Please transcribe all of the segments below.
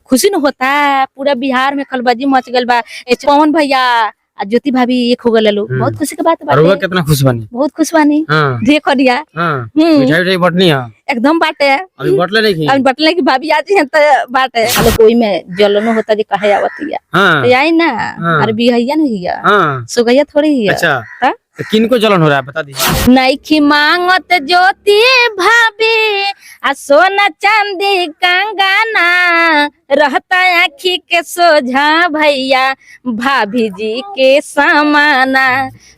खुशी न होता, पूरा बिहार में खलबजी मच गल बा। पवन भैया आ ज्योति भाभी एक हो गए लोग, बहुत खुशी के बात बाटे। और कितना खुश बनी, बहुत खुश बानी। हाँ। देखो दिया मिठाई उठाई बटनी है एकदम बाटे। अभी बटले नहीं, अभी बटले की भाभी आज है तो बाटे। अरे कोई में जलन होता जी कहे आवतिया, तो आई ना। अरे बिहैया नहीं है, सुगैया थोड़ी है। अच्छा तो किनको जलन हो रहा है बता दीजिए। नईखी मांगत ज्योति भाभी आ सोना चांदी कंगना, रहता आखी के सोझा भैया भाभी जी के समाना,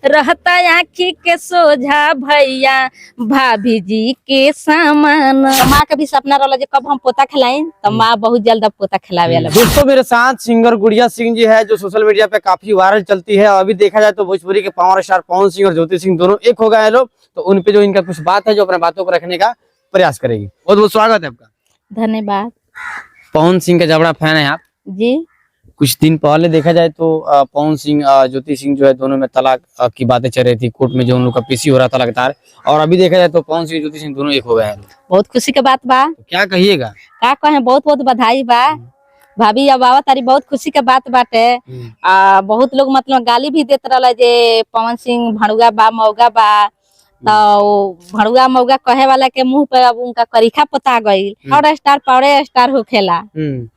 रहता आखी के सोझा भैया भाभी जी के समाना। माँ का भी सपना रहा कब हम पोता खिलाएं, तो माँ बहुत जल्द अब पोता खिलावे वाला। दोस्तों मेरे साथ सिंगर गुड़िया सिंह जी है, जो सोशल मीडिया पे काफी वायरल चलती है। अभी देखा जाए तो भोजपुरी के पावर स्टार पवन सिंह और ज्योति सिंह दोनों एक हो गए हैं लोग, तो उन पे जो इनका कुछ बात है जो अपने बातों को रखने का प्रयास करेगी। बहुत बहुत स्वागत है आपका। धन्यवाद। पवन सिंह का जबड़ा फैन है आप जी। कुछ दिन पहले देखा जाए तो पवन सिंह ज्योति सिंह जो है दोनों में तलाक की बातें चल रही थी, कोर्ट में जो उन लोग का पीसी हो रहा था लगातार, और अभी देखा जाए तो पवन सिंह ज्योति सिंह दोनों एक हो गए हैं। बहुत खुशी की बात बा। तो क्या कहिएगा? का कहे, बहुत बहुत बधाई बा भाभी। अब आवा तारी बहुत खुशी के बात बाटे। बहुत लोग मतलब गाली भी देते रहा जे पवन सिंह भड़ुआ बा मौगा बा, तो भड़ुआ मौगा कहे वाला के मुंह पे अब उनका करीखा पता गई। और स्टार पावरे स्टार होखेला।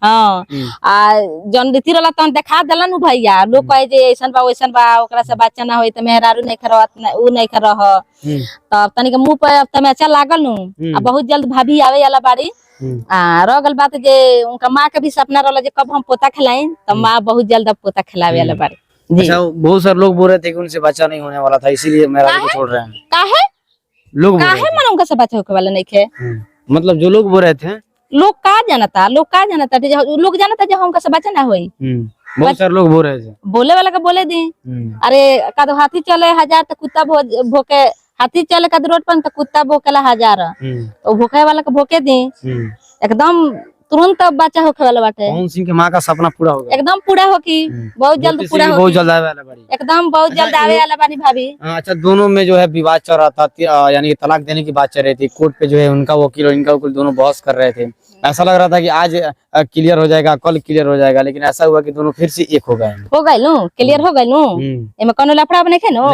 हाँ जन रीति रहा तन देखा दिलन भैया। लोग कहे जे ऐसन बा वैसन बा, ओकरा से बच्चा ना होई तो मेहरारू नहीं करत, ऊ नहीं कर रह, तब तनी के मुंह पे तमाचा लागल नु। बहुत जल्द भाभी आवे वाला बाड़ी। रह गल बात जे उनका माँ के भी सपना रहा जे कब हम पोता खिलाएं, तो माँ बहुत जल्द अब पोता खिलावे वाला बाड़ी। अच्छा, बहुत सारे लोग बोल रहे थे कि उनसे बच्चा नहीं होने वाला था, इसीलिए मेरा को छोड़ रहे हैं। काहे लोग मन उनका से बच्चा होने वाला नहीं थे। मतलब जो लोग बोल रहे थे, लोग का जानता, लोग जानता जो उनका से बच्चा ना होई। बहुत सारे लोग बोल रहे थे। बोले वाला का बोले दी। अरे कदो हाथी चले 1000 तो कुत्ता भोके, हाथी चले कद रोड पर तो कुत्ता भोकेला 1000, तो भोके वाला का भोके दी एकदम तुरंत अब बच्चा होके वाला बाटे। पवन सिंह के माँ का सपना पूरा होगा, एकदम पूरा होगी, बहुत जल्द पूरा होगी, बहुत जल्द आवे वाला बाड़ी, एकदम बहुत जल्द आवे वाला बानी भाभी। अच्छा, दोनों में जो है विवाद चल रहा था, यानी कि तलाक देने की बात चल रही थी। कोर्ट पे जो है उनका वकील और इनका वकील दोनों बहस कर रहे थे। ऐसा लग रहा था कि आज क्लियर हो जाएगा, कल क्लियर हो जाएगा, लेकिन ऐसा हुआ कि दोनों फिर से एक हो गए। क्लियर हो गए एमे कोनो लफड़ा नहीं खे नो।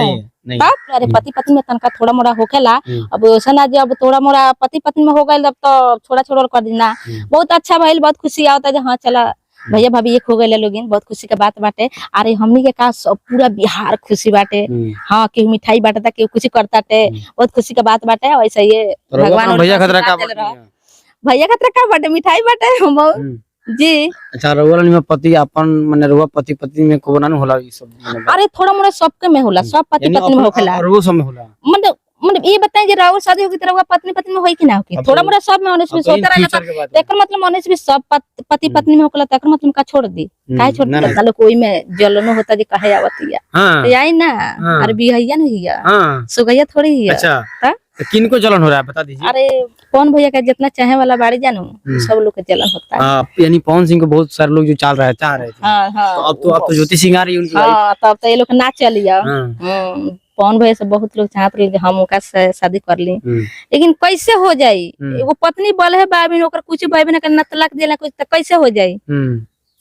अरे पति पत्नी में तनका थोड़ा मोड़ा होखेला, अब वैसा ना जब थोड़ा मोड़ा पति पत्नी में हो गए तब तो छोड़ा छोड़ कर देना। बहुत अच्छा भइल, बहुत खुशी आवता है। हाँ चला भैया भाभी एक हो गए लोगिन, बहुत खुशी के बात बाटे। अरे हमनी के का पूरा बिहार खुशी बाटे। हाँ केहू मिठाई बांटता, केहू खुशी करता, बहुत खुशी के बात बाटे। वैसे ये भगवान भैया खतरा का बाटे, मिठाई बाटे जी। अच्छा, रउआ में पति अपन माने रउआ पति पत्नी में को बनानु होला ई सब? अरे थोड़ा मोड़ा सबके में होला, सब पति पत्नी में होखेला। और वो सब में होला मतलब ये बताएं जे राउर शादी होगी तो पत्नी पत्नी में होई कि ना होगी? थोड़ा मोड़ा सब में होने से होता रहेला, तो एकर मतलब होने से भी सब पति पत्नी में होखेला, तो एकर मतलब का छोड़ दी, काहे छोड़ दी? साले कोई में जलन होता जे कहे आवतिया, तो आई ना। अरे बिहैया नहीं है, सुगैया थोड़ी है। अच्छा तो किनको जलन हो रहा है बता दीजिए। अरे पवन भैया का जितना चाहे वाला बाड़ी जानू, सब लोग के जलन होता है। यानी पवन सिंह को बहुत सारे लोग जो चाह रहे थे। तो अब तो ज्योति सिंह आ रही है उनकी। तब तो ये लोग ना चलिया। पवन भैया से बहुत लोग चाहते रहे हम उनका शादी कर ली, लेकिन कैसे हो जाई? वो पत्नी बल है बाबी ओकर कुछ भाई ना करना, तलाक देला कुछ, तो कैसे हो जाई?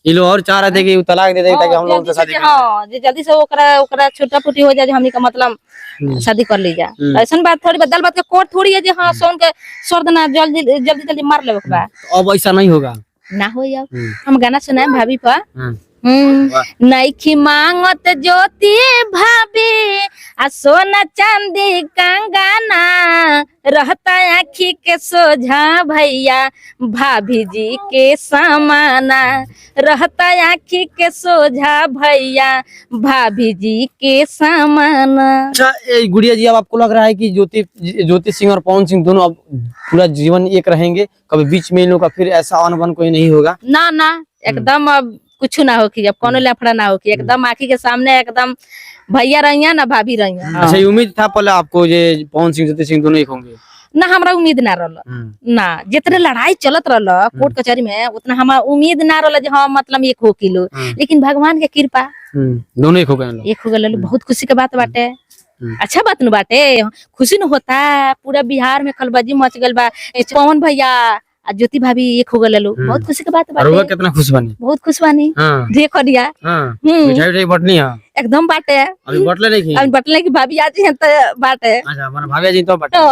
ये लोग और चाह रहे थे कि तलाक दे दे ताकि हम लोग शादी कर। हाँ जल्दी से ओकरा छोटा फूटी हो जाए, हमनी का मतलब शादी कर ली जा। ऐसा बात थोड़ी, बदल बात के कोर्ट थोड़ी है जे हाँ सोन के सर्द ना जल्दी जल्दी मार ले। अब ऐसा नहीं होगा ना हो। हम गाना सुनाए भाभी पर। नईखी मांगत ज्योति भाभी आ सोना चांदी कंगना, रहता आखी के सोझा भैया भाभी जी के समाना, रहता आखी के सोझा भैया भाभी जी के समाना। अच्छा गुड़िया जी, अब आपको लग रहा है कि ज्योति सिंह और पवन सिंह दोनों अब पूरा जीवन एक रहेंगे, कभी बीच में इन लोगों का फिर ऐसा अनबन कोई नहीं होगा? ना एकदम अब कुछ ना हो कि अब कोनो लफड़ा ना हो कि एकदम आखी के सामने एकदम भैया रहिया ना भाभी रहिया। अच्छा, उम्मीद था पहले आपको जे पवन सिंह ज्योति सिंह दोनों एक होंगे? ना हमरा उम्मीद ना रहल ना, जितने लड़ाई चलत रहल कोर्ट कचहरी में उतना हमारा उम्मीद ना रहल जे हाँ मतलब एक हो किलो, लेकिन भगवान के कृपा दोनों एक हो गए। बहुत खुशी के बात बाटे। अच्छा बात न बाटे, खुशी न होता, पूरा बिहार में खलबजी मच गल बा। पवन भैया आ ज्योति भाभी एक हो गए लो, बहुत खुशी के बात और वो बाटे। कितना खुश बनी। बहुत खुश बानी। हाँ देखो दिया हाँ, मिठाई उठाई बटनी है एकदम बाटे। अभी बटले नहीं की। अब बटले की भाभी आज हैं तो बाटे। अच्छा हमारा भाभी जी तो बट तो